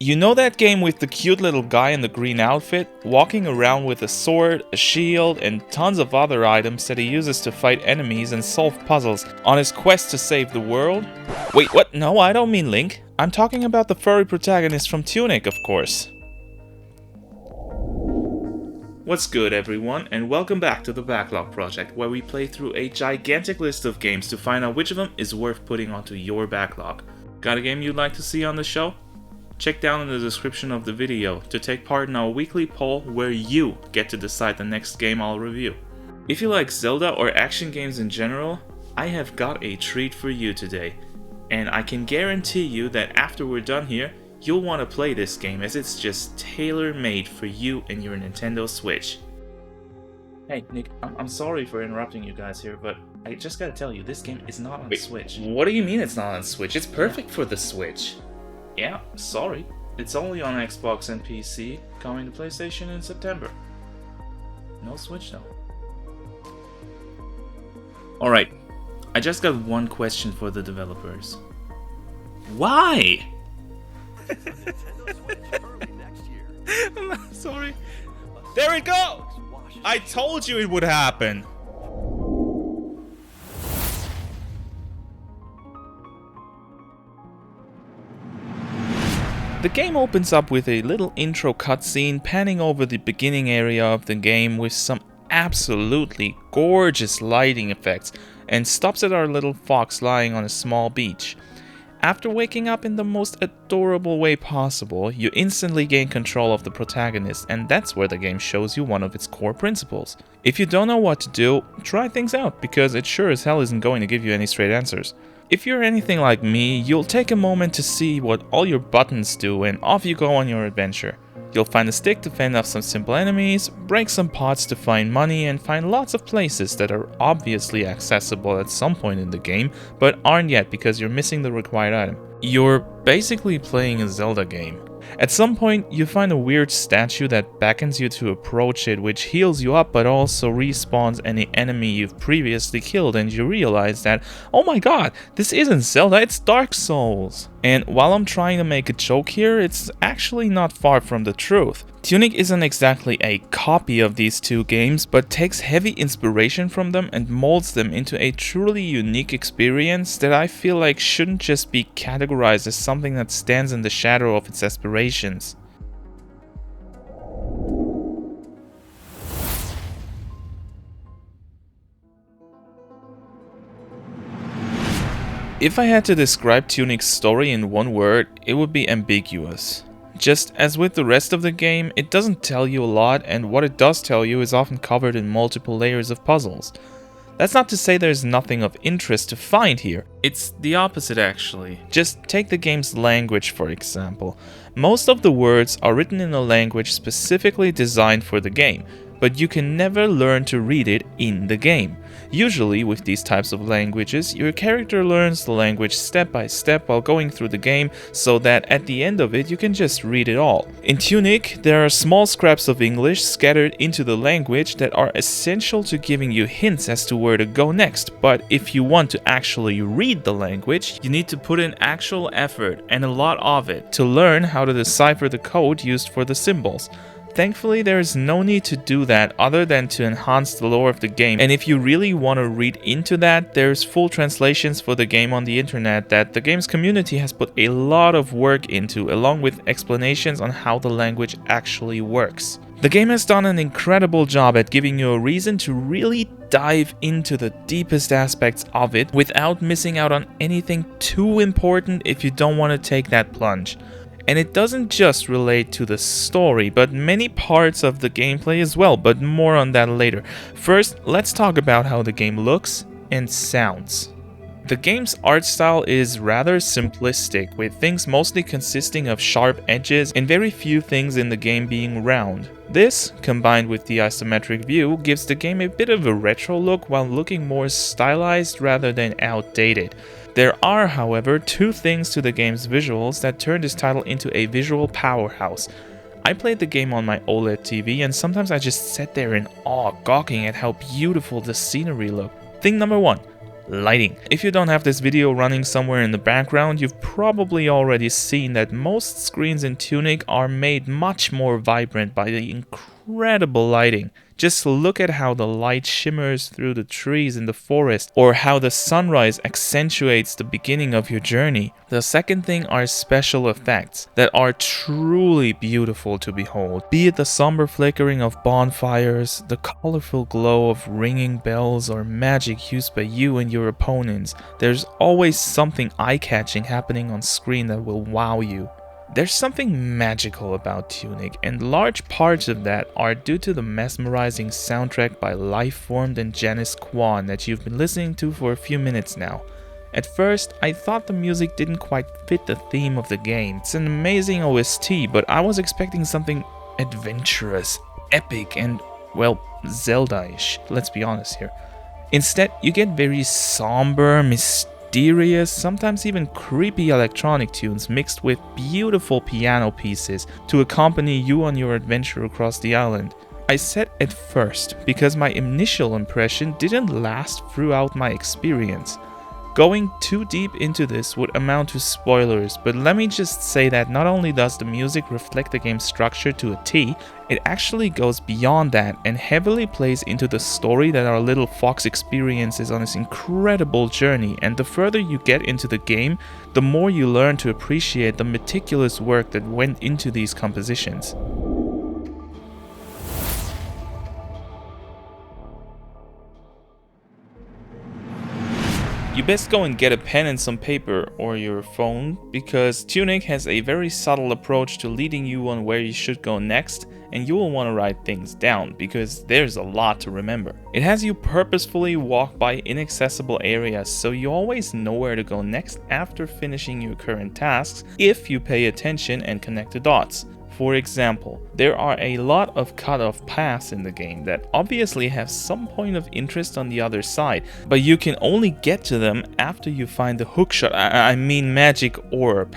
You know that game with the cute little guy in the green outfit, walking around with a sword, a shield, and tons of other items that he uses to fight enemies and solve puzzles on his quest to save the world? Wait, what? No, I don't mean Link. I'm talking about the furry protagonist from Tunic, of course. What's good, everyone, and welcome back to the Backlog project, where we play through a gigantic list of games to find out which of them is worth putting onto your backlog. Got a game you'd like to see on the show? Check down in the description of the video to take part in our weekly poll where you get to decide the next game I'll review. If you like Zelda or action games in general, I have got a treat for you today, and I can guarantee you that after we're done here, you'll want to play this game as it's just tailor-made for you and your Nintendo Switch. Hey Nick, I'm sorry for interrupting you guys here, but I just gotta tell you, this game is not on Switch. What do you mean it's not on Switch? It's perfect for the Switch. Yeah, sorry. It's only on Xbox and PC, coming to PlayStation in September. No Switch though. Alright, I just got one question for the developers. Why? I'm sorry. There it goes! I told you it would happen! The game opens up with a little intro cutscene panning over the beginning area of the game with some absolutely gorgeous lighting effects and stops at our little fox lying on a small beach. After waking up in the most adorable way possible, you instantly gain control of the protagonist, and that's where the game shows you one of its core principles. If you don't know what to do, try things out, because it sure as hell isn't going to give you any straight answers. If you're anything like me, you'll take a moment to see what all your buttons do and off you go on your adventure. You'll find a stick to fend off some simple enemies, break some pots to find money, and find lots of places that are obviously accessible at some point in the game, but aren't yet because you're missing the required item. You're basically playing a Zelda game. At some point, you find a weird statue that beckons you to approach it, which heals you up but also respawns any enemy you've previously killed, and you realize that, oh my god, this isn't Zelda, it's Dark Souls. And while I'm trying to make a joke here, it's actually not far from the truth. Tunic isn't exactly a copy of these two games, but takes heavy inspiration from them and molds them into a truly unique experience that I feel like shouldn't just be categorized as something that stands in the shadow of its aspirations. If I had to describe Tunic's story in one word, it would be ambiguous. Just as with the rest of the game, it doesn't tell you a lot, and what it does tell you is often covered in multiple layers of puzzles. That's not to say there's nothing of interest to find here. It's the opposite actually. Just take the game's language for example. Most of the words are written in a language specifically designed for the game, but you can never learn to read it in the game. Usually, with these types of languages, your character learns the language step by step while going through the game, so that at the end of it you can just read it all. In Tunic, there are small scraps of English scattered into the language that are essential to giving you hints as to where to go next, but if you want to actually read the language, you need to put in actual effort, and a lot of it, to learn how to decipher the code used for the symbols. Thankfully, there is no need to do that other than to enhance the lore of the game, and if you really want to read into that, there's full translations for the game on the internet that the game's community has put a lot of work into, along with explanations on how the language actually works. The game has done an incredible job at giving you a reason to really dive into the deepest aspects of it without missing out on anything too important if you don't want to take that plunge. And it doesn't just relate to the story, but many parts of the gameplay as well, but more on that later. First, let's talk about how the game looks and sounds. The game's art style is rather simplistic, with things mostly consisting of sharp edges and very few things in the game being round. This, combined with the isometric view, gives the game a bit of a retro look while looking more stylized rather than outdated. There are, however, two things to the game's visuals that turn this title into a visual powerhouse. I played the game on my OLED TV, and sometimes I just sat there in awe, gawking at how beautiful the scenery looked. Thing number one, Lighting. If you don't have this video running somewhere in the background, you've probably already seen that most screens in Tunic are made much more vibrant by the incredible lighting. Just look at how the light shimmers through the trees in the forest, or how the sunrise accentuates the beginning of your journey. The second thing are special effects that are truly beautiful to behold. Be it the somber flickering of bonfires, the colorful glow of ringing bells, or magic used by you and your opponents, there's always something eye-catching happening on screen that will wow you. There's something magical about Tunic, and large parts of that are due to the mesmerizing soundtrack by Lifeformed and Janice Kwan that you've been listening to for a few minutes now. At first, I thought the music didn't quite fit the theme of the game. It's an amazing OST, but I was expecting something adventurous, epic, and, well, Zelda-ish, let's be honest here. Instead, you get very somber, mysterious, sometimes even creepy electronic tunes mixed with beautiful piano pieces to accompany you on your adventure across the island. I said at first because my initial impression didn't last throughout my experience. Going too deep into this would amount to spoilers, but let me just say that not only does the music reflect the game's structure to a T, it actually goes beyond that and heavily plays into the story that our little fox experiences on this incredible journey, and the further you get into the game, the more you learn to appreciate the meticulous work that went into these compositions. You best go and get a pen and some paper, or your phone, because Tunic has a very subtle approach to leading you on where you should go next, and you will want to write things down, because there's a lot to remember. It has you purposefully walk by inaccessible areas, so you always know where to go next after finishing your current tasks, if you pay attention and connect the dots. For example, there are a lot of cut-off paths in the game that obviously have some point of interest on the other side, but you can only get to them after you find the hookshot, I mean magic orb.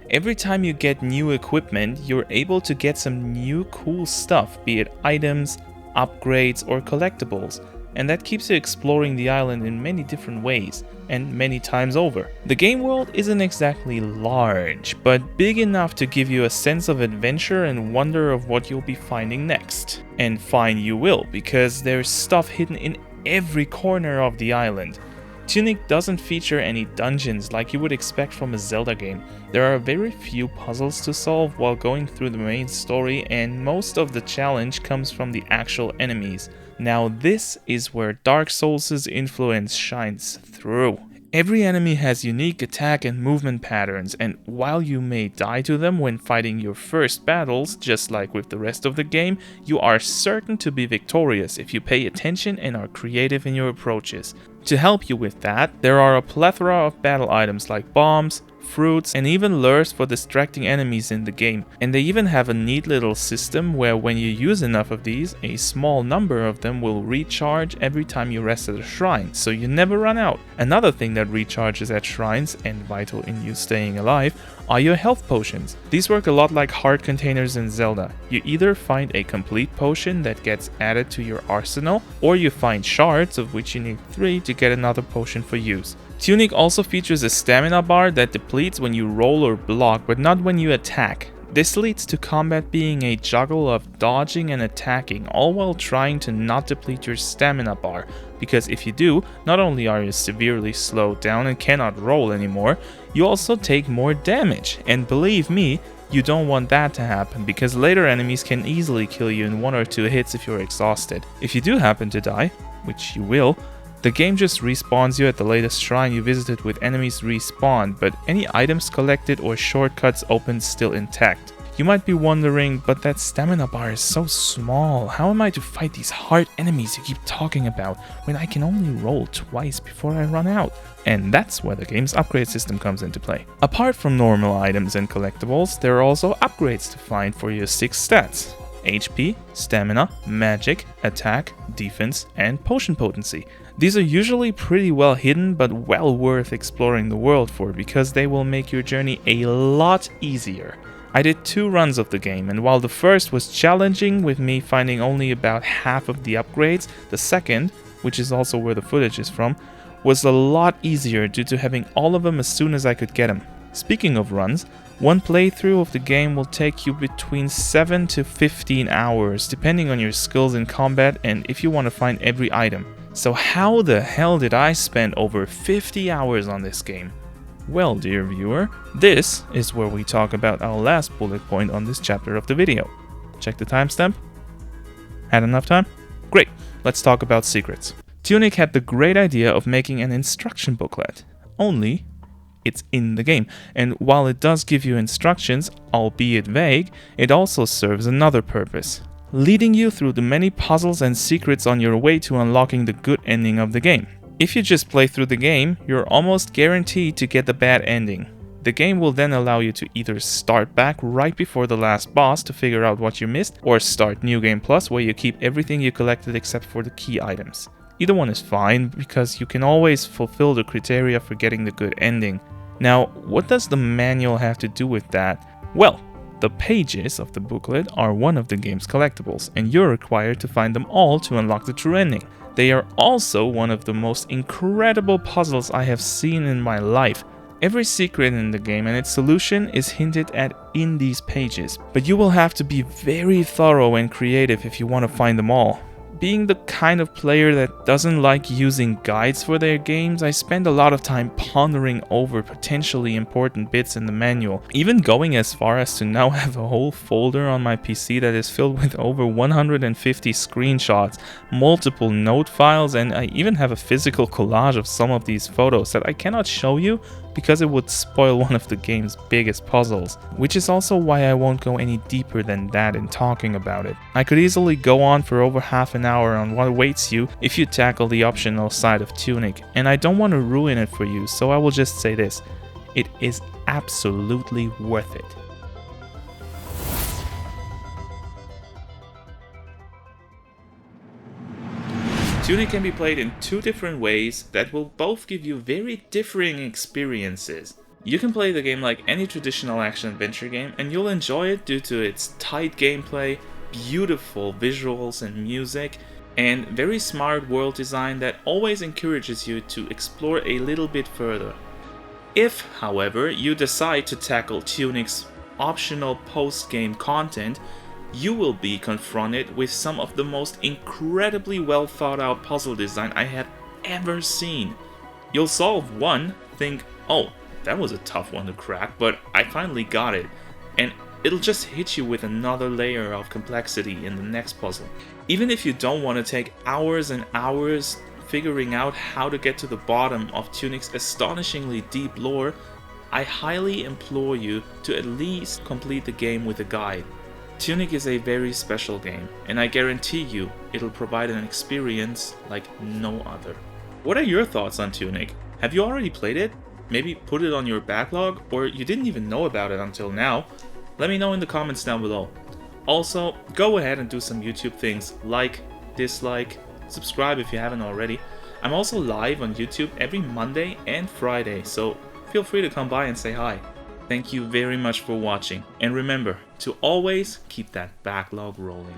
Every time you get new equipment, you're able to get some new cool stuff, be it items, upgrades, or collectibles, and that keeps you exploring the island in many different ways, and many times over. The game world isn't exactly large, but big enough to give you a sense of adventure and wonder of what you'll be finding next. And find you will, because there's stuff hidden in every corner of the island. Tunic doesn't feature any dungeons like you would expect from a Zelda game. There are very few puzzles to solve while going through the main story, and most of the challenge comes from the actual enemies. Now this is where Dark Souls' influence shines through. Every enemy has unique attack and movement patterns, and while you may die to them when fighting your first battles, just like with the rest of the game, you are certain to be victorious if you pay attention and are creative in your approaches. To help you with that, there are a plethora of battle items like bombs, fruits, and even lures for distracting enemies in the game. And they even have a neat little system where when you use enough of these, a small number of them will recharge every time you rest at a shrine, so you never run out. Another thing that recharges at shrines, and vital in you staying alive, are your health potions. These work a lot like heart containers in Zelda. You either find a complete potion that gets added to your arsenal, or you find shards, of which you need 3 to get another potion for use. Tunic also features a stamina bar that depletes when you roll or block, but not when you attack. This leads to combat being a juggle of dodging and attacking, all while trying to not deplete your stamina bar, because if you do, not only are you severely slowed down and cannot roll anymore, you also take more damage, and believe me, you don't want that to happen, because later enemies can easily kill you in 1 or 2 hits if you're exhausted. If you do happen to die, which you will, the game just respawns you at the latest shrine you visited with enemies respawn, but any items collected or shortcuts opened still intact. You might be wondering, but that stamina bar is so small, how am I to fight these hard enemies you keep talking about when I can only roll twice before I run out? And that's where the game's upgrade system comes into play. Apart from normal items and collectibles, there are also upgrades to find for your 6 stats: HP, stamina, magic, attack, defense, and potion potency. These are usually pretty well hidden, but well worth exploring the world for, because they will make your journey a lot easier. I did 2 runs of the game, and while the first was challenging with me finding only about half of the upgrades, the second, which is also where the footage is from, was a lot easier due to having all of them as soon as I could get them. Speaking of runs, one playthrough of the game will take you between 7 to 15 hours, depending on your skills in combat and if you want to find every item. So how the hell did I spend over 50 hours on this game? Well, dear viewer, this is where we talk about our last bullet point on this chapter of the video. Check the timestamp. Had enough time? Great, let's talk about secrets. Tunic had the great idea of making an instruction booklet, only it's in the game, and while it does give you instructions, albeit vague, it also serves another purpose, leading you through the many puzzles and secrets on your way to unlocking the good ending of the game. If you just play through the game, you're almost guaranteed to get the bad ending. The game will then allow you to either start back right before the last boss to figure out what you missed, or start New Game Plus where you keep everything you collected except for the key items. Either one is fine, because you can always fulfill the criteria for getting the good ending. Now, what does the manual have to do with that? Well, the pages of the booklet are one of the game's collectibles, and you're required to find them all to unlock the true ending. They are also one of the most incredible puzzles I have seen in my life. Every secret in the game and its solution is hinted at in these pages, but you will have to be very thorough and creative if you want to find them all. Being the kind of player that doesn't like using guides for their games, I spend a lot of time pondering over potentially important bits in the manual, even going as far as to now have a whole folder on my PC that is filled with over 150 screenshots, multiple note files, and I even have a physical collage of some of these photos that I cannot show you because it would spoil one of the game's biggest puzzles, which is also why I won't go any deeper than that in talking about it. I could easily go on for over half an hour on what awaits you if you tackle the optional side of Tunic, and I don't want to ruin it for you, so I will just say this: it is absolutely worth it. Tunic can be played in two different ways that will both give you very differing experiences. You can play the game like any traditional action-adventure game, and you'll enjoy it due to its tight gameplay, beautiful visuals and music, and very smart world design that always encourages you to explore a little bit further. If, however, you decide to tackle Tunic's optional post-game content, you will be confronted with some of the most incredibly well thought out puzzle design I have ever seen. You'll solve one, think, oh, that was a tough one to crack, but I finally got it, and it'll just hit you with another layer of complexity in the next puzzle. Even if you don't want to take hours and hours figuring out how to get to the bottom of Tunic's astonishingly deep lore, I highly implore you to at least complete the game with a guide. Tunic is a very special game, and I guarantee you it'll provide an experience like no other. What are your thoughts on Tunic? Have you already played it? Maybe put it on your backlog, or you didn't even know about it until now? Let me know in the comments down below. Also, go ahead and do some YouTube things, like, dislike, subscribe if you haven't already. I'm also live on YouTube every Monday and Friday, so feel free to come by and say hi. Thank you very much for watching, and remember to always keep that backlog rolling.